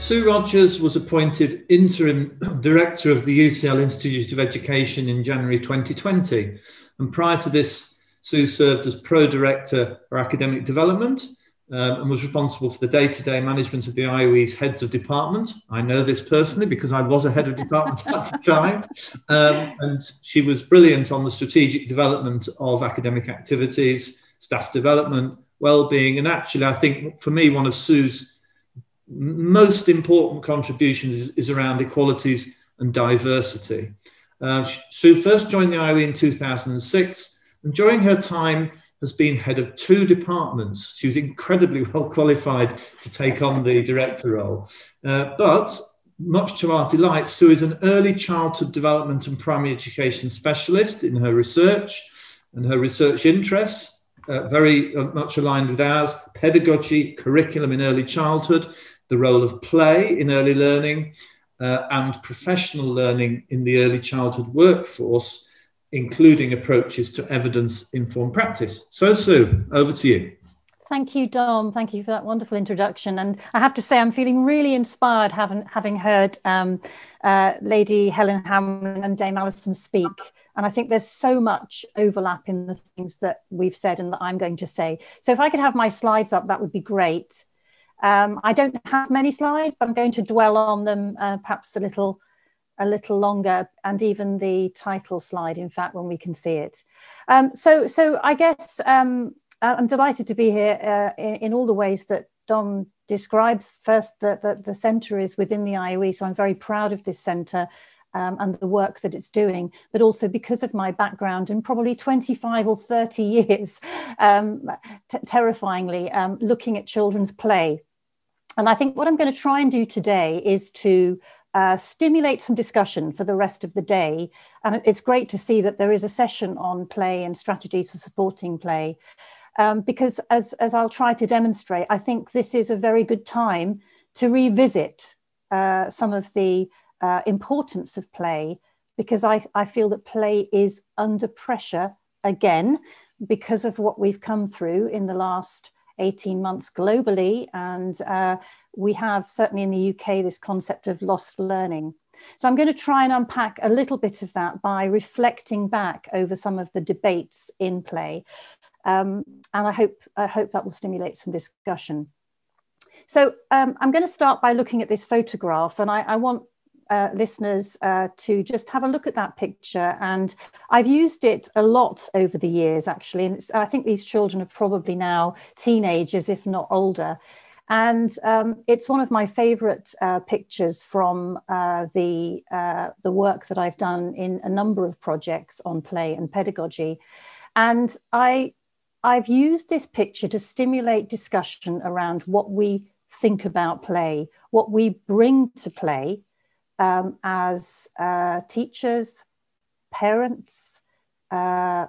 Sue Rogers was appointed Interim Director of the UCL Institute of Education in January 2020. And prior to this, Sue served as Pro-Director for Academic Development and was responsible for the day-to-day management of the IOE's heads of department. I know this personally because I was a head of department at the time. And she was brilliant on the strategic development of academic activities, staff development, wellbeing, and actually, I think for me, one of Sue's most important contributions is around equalities and diversity. Sue first joined the IOE in 2006, and during her time has been head of 2 departments. She was incredibly well qualified to take on the director role. But much to our delight, Sue is an early childhood development and primary education specialist in her research, and her research interests very much aligned with ours: pedagogy, curriculum in early childhood, the role of play in early learning, and professional learning in the early childhood workforce, including approaches to evidence-informed practice. So Sue, over to you. Thank you, Dom. Thank you for that wonderful introduction. And I have to say, I'm feeling really inspired having heard Lady Helen, Hamlyn and Dame Alison speak. And I think there's so much overlap in the things that we've said and that I'm going to say. So if I could have my slides up, that would be great. I don't have many slides, but I'm going to dwell on them perhaps a little longer, and even the title slide, in fact, when we can see it. So I guess I'm delighted to be here in all the ways that Dom describes. First, the centre is within the IOE, so I'm very proud of this centre and the work that it's doing, but also because of my background in probably 25 or 30 years, terrifyingly, looking at children's play. And I think what I'm going to try and do today is to stimulate some discussion for the rest of the day. And it's great to see that there is a session on play and strategies for supporting play, because as I'll try to demonstrate, I think this is a very good time to revisit some of the importance of play, because I feel that play is under pressure again because of what we've come through in the last 18 months globally, and we have certainly in the UK this concept of lost learning. So I'm going to try and unpack a little bit of that by reflecting back over some of the debates in play, and I hope that will stimulate some discussion. So I'm going to start by looking at this photograph, and I want listeners to just have a look at that picture. And I've used it a lot over the years, actually, and I think these children are probably now teenagers, if not older. And it's one of my favourite pictures from the work that I've done in a number of projects on play and pedagogy. And I've used this picture to stimulate discussion around what we think about play, what we bring to play, as teachers, parents,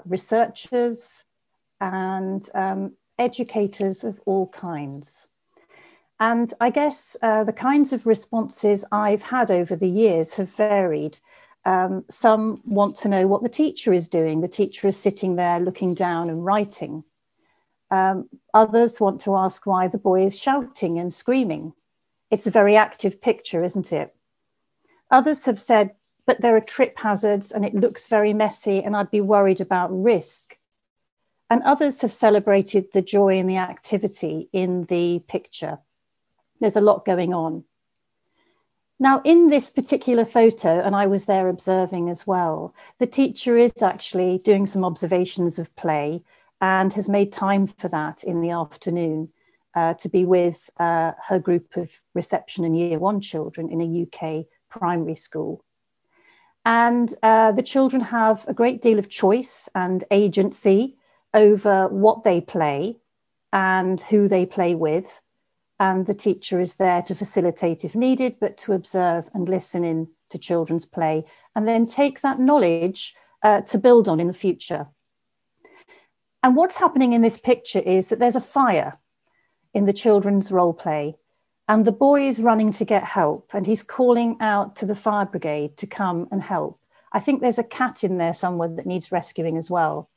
researchers, and educators of all kinds. And I guess the kinds of responses I've had over the years have varied. Some want to know what the teacher is doing. The teacher is sitting there looking down and writing. Others want to ask why the boy is shouting and screaming. It's a very active picture, isn't it? Others have said, but there are trip hazards and it looks very messy and I'd be worried about risk. And others have celebrated the joy and the activity in the picture. There's a lot going on. Now, in this particular photo, and I was there observing as well, the teacher is actually doing some observations of play and has made time for that in the afternoon to be with her group of reception and year 1 children in a UK primary school. And the children have a great deal of choice and agency over what they play and who they play with. And the teacher is there to facilitate if needed, but to observe and listen in to children's play and then take that knowledge to build on in the future. And what's happening in this picture is that there's a fire in the children's role play. And the boy is running to get help and he's calling out to the fire brigade to come and help. I think there's a cat in there somewhere that needs rescuing as well.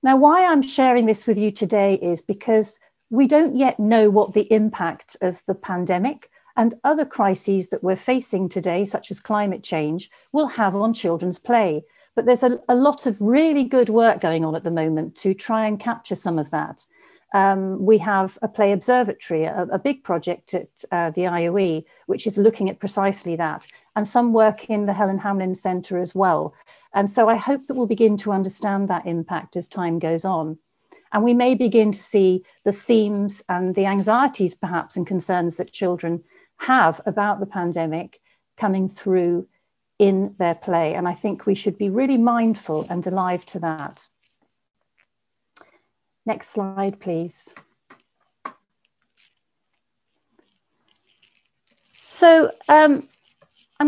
Now, why I'm sharing this with you today is because we don't yet know what the impact of the pandemic and other crises that we're facing today, such as climate change, will have on children's play. But there's a lot of really good work going on at the moment to try and capture some of that. We have a play observatory, a big project at the IOE, which is looking at precisely that, and some work in the Helen Hamlyn Centre as well. And so I hope that we'll begin to understand that impact as time goes on. And we may begin to see the themes and the anxieties, perhaps, and concerns that children have about the pandemic coming through in their play. And I think we should be really mindful and alive to that. Next slide, please. So I'm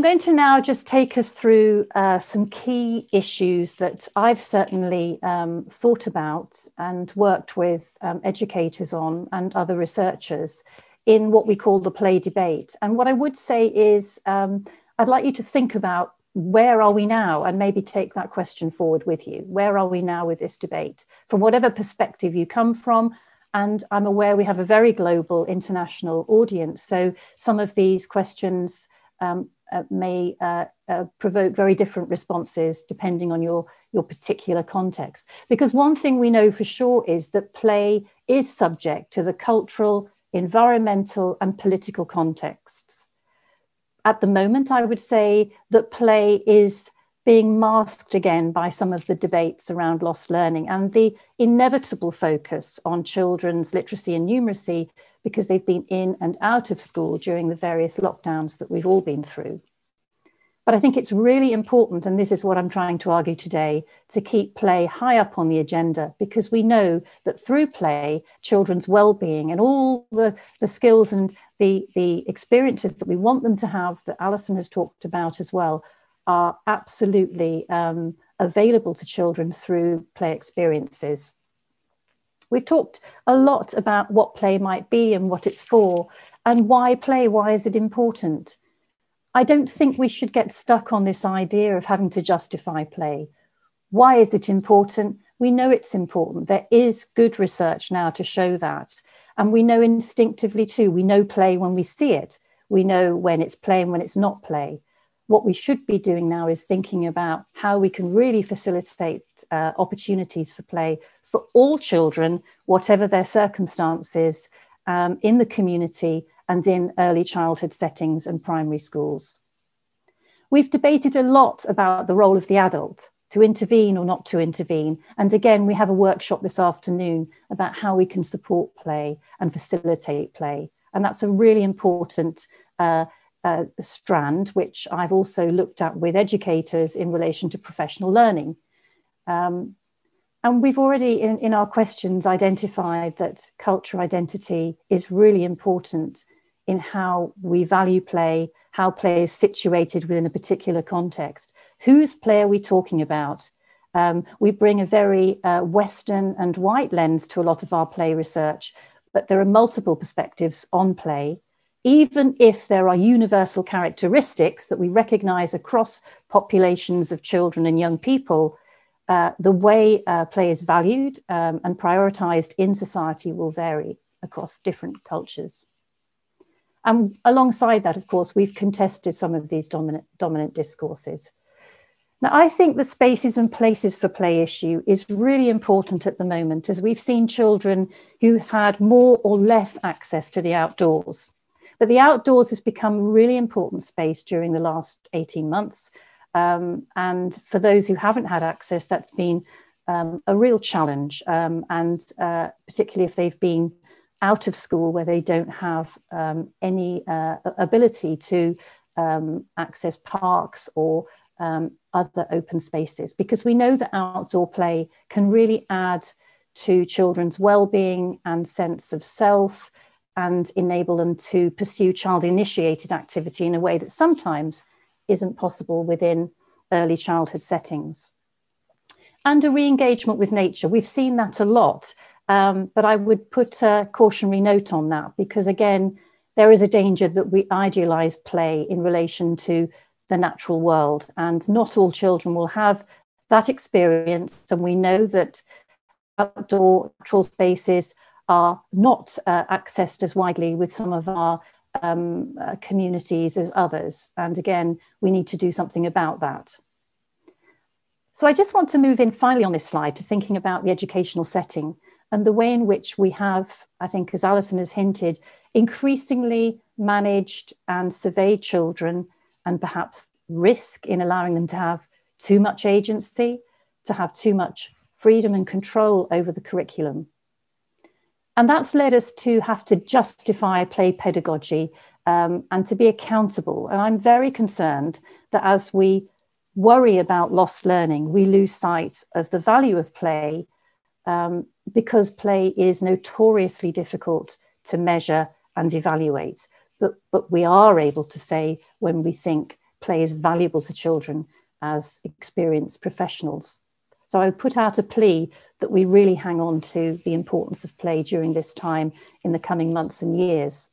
going to now just take us through some key issues that I've certainly thought about and worked with educators on and other researchers in what we call the play debate. And what I would say is I'd like you to think about where are we now, and maybe take that question forward with you. Where are we now with this debate? From whatever perspective you come from, and I'm aware we have a very global international audience, so some of these questions may provoke very different responses depending on your particular context. Because one thing we know for sure is that play is subject to the cultural, environmental, and political contexts. At the moment, I would say that play is being masked again by some of the debates around lost learning and the inevitable focus on children's literacy and numeracy because they've been in and out of school during the various lockdowns that we've all been through. But I think it's really important, and this is what I'm trying to argue today, to keep play high up on the agenda, because we know that through play, children's well-being and all the skills and the experiences that we want them to have, that Alison has talked about as well, are absolutely available to children through play experiences. We've talked a lot about what play might be and what it's for, and why play, why is it important? I don't think we should get stuck on this idea of having to justify play. Why is it important? We know it's important. There is good research now to show that. And we know instinctively too, we know play when we see it. We know when it's play and when it's not play. What we should be doing now is thinking about how we can really facilitate opportunities for play for all children, whatever their circumstances, in the community and in early childhood settings and primary schools. We've debated a lot about the role of the adult, to intervene or not to intervene. And again, we have a workshop this afternoon about how we can support play and facilitate play. And that's a really important strand, which I've also looked at with educators in relation to professional learning. And we've already, in our questions, identified that cultural identity is really important in how we value play, how play is situated within a particular context. Whose play are we talking about? We bring a very Western and white lens to a lot of our play research, but there are multiple perspectives on play. Even if there are universal characteristics that we recognize across populations of children and young people, the way play is valued and prioritized in society will vary across different cultures. And alongside that, of course, we've contested some of these dominant discourses. Now, I think the spaces and places for play issue is really important at the moment, as we've seen children who've had more or less access to the outdoors. But the outdoors has become a really important space during the last 18 months. And for those who haven't had access, that's been a real challenge, and particularly if they've been out of school where they don't have any ability to access parks or other open spaces, because we know that outdoor play can really add to children's well-being and sense of self and enable them to pursue child-initiated activity in a way that sometimes isn't possible within early childhood settings. And a re-engagement with nature. We've seen that a lot, but I would put a cautionary note on that, because again, there is a danger that we idealize play in relation to the natural world, and not all children will have that experience. And we know that outdoor natural spaces are not accessed as widely with some of our communities as others. And again, we need to do something about that. So I just want to move in finally on this slide to thinking about the educational setting and the way in which we have, I think, as Alison has hinted, increasingly managed and surveyed children and perhaps risk in allowing them to have too much agency, to have too much freedom and control over the curriculum. And that's led us to have to justify play pedagogy and to be accountable. And I'm very concerned that as we worry about lost learning, we lose sight of the value of play because play is notoriously difficult to measure and evaluate. But we are able to say when we think play is valuable to children as experienced professionals. So I would put out a plea that we really hang on to the importance of play during this time in the coming months and years.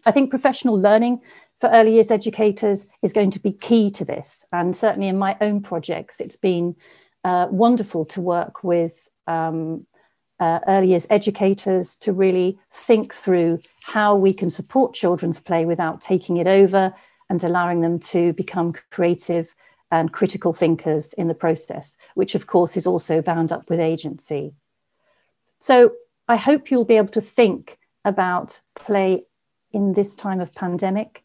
I think professional learning for early years educators is going to be key to this. And certainly in my own projects, it's been wonderful to work with early years educators to really think through how we can support children's play without taking it over and allowing them to become creative and critical thinkers in the process, which of course is also bound up with agency. So I hope you'll be able to think about play in this time of pandemic.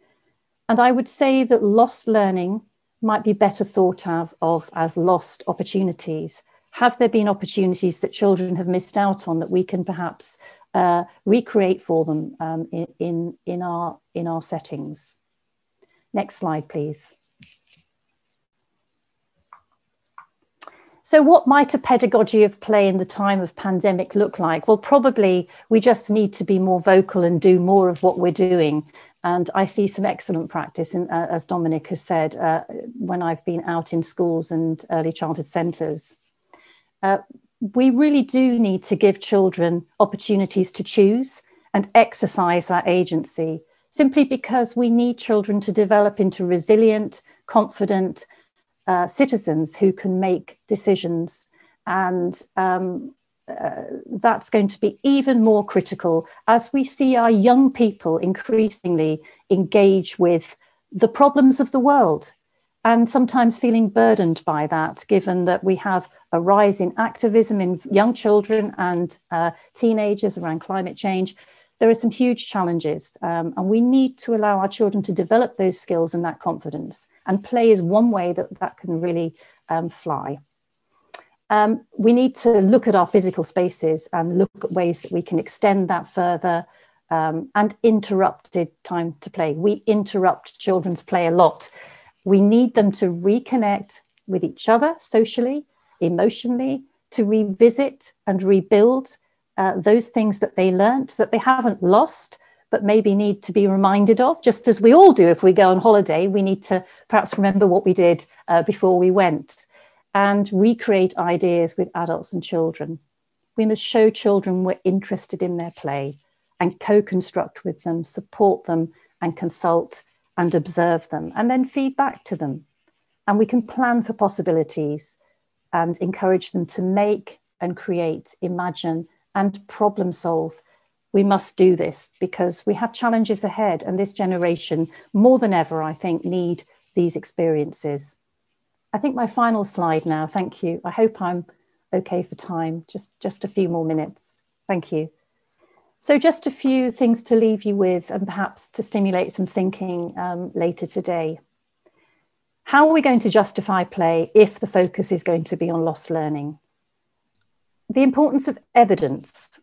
And I would say that lost learning might be better thought of as lost opportunities. Have there been opportunities that children have missed out on that we can perhaps recreate for them in our settings? Next slide, please. So what might a pedagogy of play in the time of pandemic look like? Well, probably we just need to be more vocal and do more of what we're doing. And I see some excellent practice, as Dominic has said, when I've been out in schools and early childhood centres. We really do need to give children opportunities to choose and exercise that agency, simply because we need children to develop into resilient, confident citizens who can make decisions. And that's going to be even more critical as we see our young people increasingly engage with the problems of the world, and sometimes feeling burdened by that, given that we have a rise in activism in young children and teenagers around climate change. There are some huge challenges, and we need to allow our children to develop those skills and that confidence. And play is one way that can really fly. We need to look at our physical spaces and look at ways that we can extend that further, and interrupted time to play. We interrupt children's play a lot. We need them to reconnect with each other socially, emotionally, to revisit and rebuild those things that they learnt, that they haven't lost, but maybe need to be reminded of, just as we all do if we go on holiday. We need to perhaps remember what we did before we went, and recreate ideas with adults and children. We must show children we're interested in their play and co-construct with them, support them and consult and observe them, and then feed back to them. And we can plan for possibilities and encourage them to make and create, imagine and problem solve. We must do this because we have challenges ahead, and this generation, more than ever, I think, need these experiences. I think my final slide now, thank you. I hope I'm okay for time, just a few more minutes. Thank you. So just a few things to leave you with and perhaps to stimulate some thinking later today. How are we going to justify play if the focus is going to be on lost learning? The importance of evidence.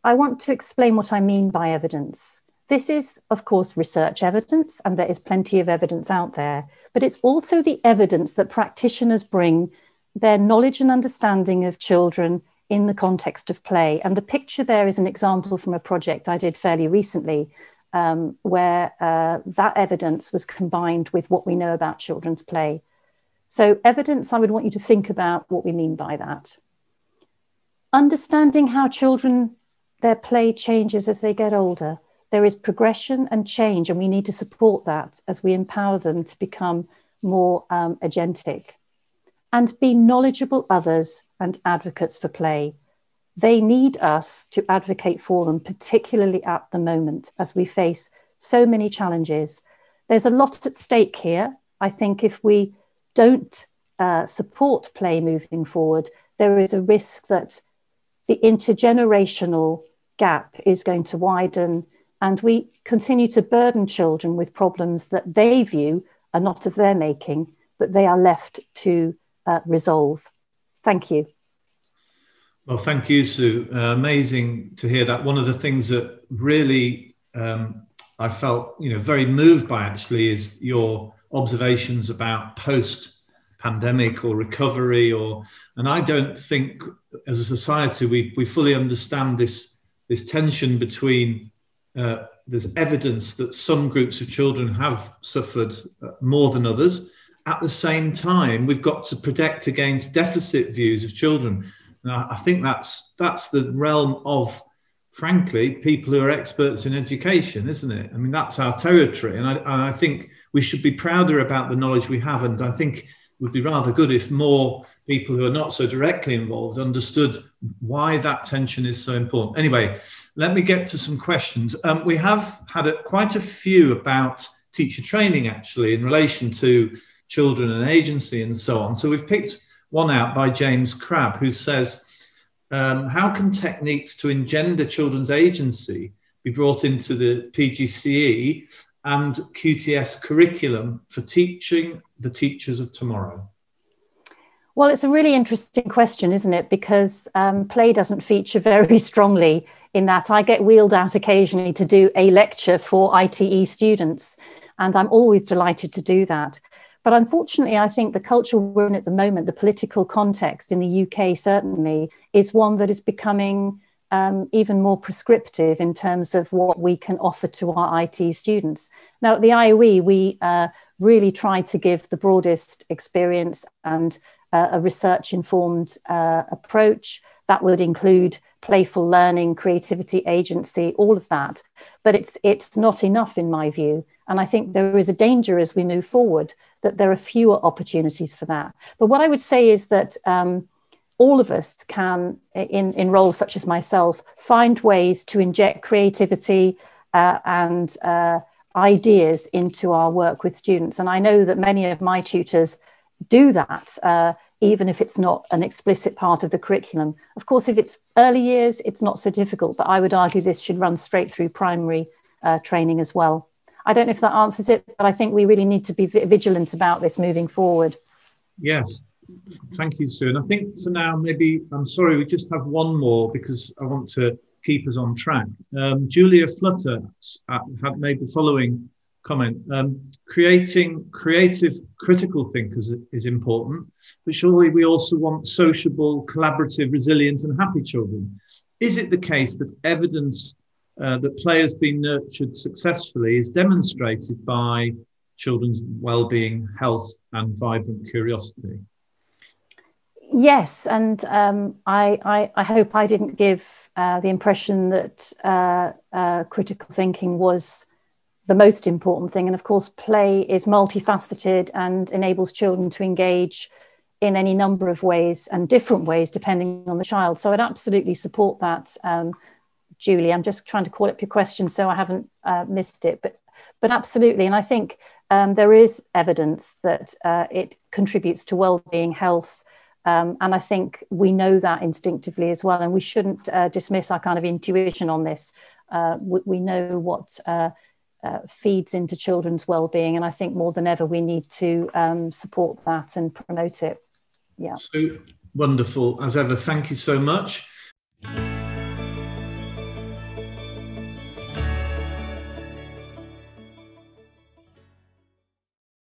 I want to explain what I mean by evidence. This is, of course, research evidence, and there is plenty of evidence out there, but it's also the evidence that practitioners bring their knowledge and understanding of children in the context of play. And the picture there is an example from a project I did fairly recently, where that evidence was combined with what we know about children's play. So evidence, I would want you to think about what we mean by that. Understanding how children, their play changes as they get older. There is progression and change, and we need to support that as we empower them to become more agentic. And be knowledgeable others and advocates for play. They need us to advocate for them, particularly at the moment as we face so many challenges. There's a lot at stake here. I think if we don't support play moving forward, there is a risk that the intergenerational gap is going to widen, and we continue to burden children with problems that they view are not of their making, but they are left to resolve. Thank you. Well, thank you, Sue. Amazing to hear that. One of the things that really I felt, very moved by actually is your observations about post-pandemic or recovery, and I don't think as a society we fully understand this tension between there's evidence that some groups of children have suffered more than others. At the same time, we've got to protect against deficit views of children. And I think that's the realm of, frankly, people who are experts in education, isn't it? I mean, that's our territory. And I think we should be prouder about the knowledge we have. And I think it would be rather good if more people who are not so directly involved understood why that tension is so important. Anyway, let me get to some questions. We have had quite a few about teacher training, actually, in relation to children and agency and so on. So we've picked one out by James Crabb, who says, how can techniques to engender children's agency be brought into the PGCE and QTS curriculum for teaching the teachers of tomorrow? Well, it's a really interesting question, isn't it? Because play doesn't feature very strongly in that. I get wheeled out occasionally to do a lecture for ITE students, and I'm always delighted to do that. But unfortunately, I think the culture we're in at the moment, the political context in the UK certainly, is one that is becoming even more prescriptive in terms of what we can offer to our IT students. Now, at the IOE, we really try to give the broadest experience and a research-informed approach. That would include playful learning, creativity, agency, all of that. But it's not enough in my view. And I think there is a danger as we move forward that there are fewer opportunities for that. But what I would say is that all of us can, in roles such as myself, find ways to inject creativity and ideas into our work with students. And I know that many of my tutors do that, even if it's not an explicit part of the curriculum. Of course, if it's early years, it's not so difficult, but I would argue this should run straight through primary training as well. I don't know if that answers it, but I think we really need to be vigilant about this moving forward. Yes, thank you, Sue. And I think for now, maybe, I'm sorry, we just have one more because I want to keep us on track. Julia Flutter had made the following comment. Creating creative, critical thinkers is important, but surely we also want sociable, collaborative, resilient and happy children. Is it the case that evidence that play has been nurtured successfully is demonstrated by children's well-being, health and vibrant curiosity? Yes, and I hope I didn't give the impression that critical thinking was the most important thing. And of course, play is multifaceted and enables children to engage in any number of ways and different ways depending on the child. So I'd absolutely support that. Julie, I'm just trying to call up your question so I haven't missed it, but absolutely. And I think there is evidence that it contributes to well-being, health, and I think we know that instinctively as well. And we shouldn't dismiss our kind of intuition on this. We know what feeds into children's well-being, and I think more than ever we need to support that and promote it. Yeah. So wonderful as ever. Thank you so much.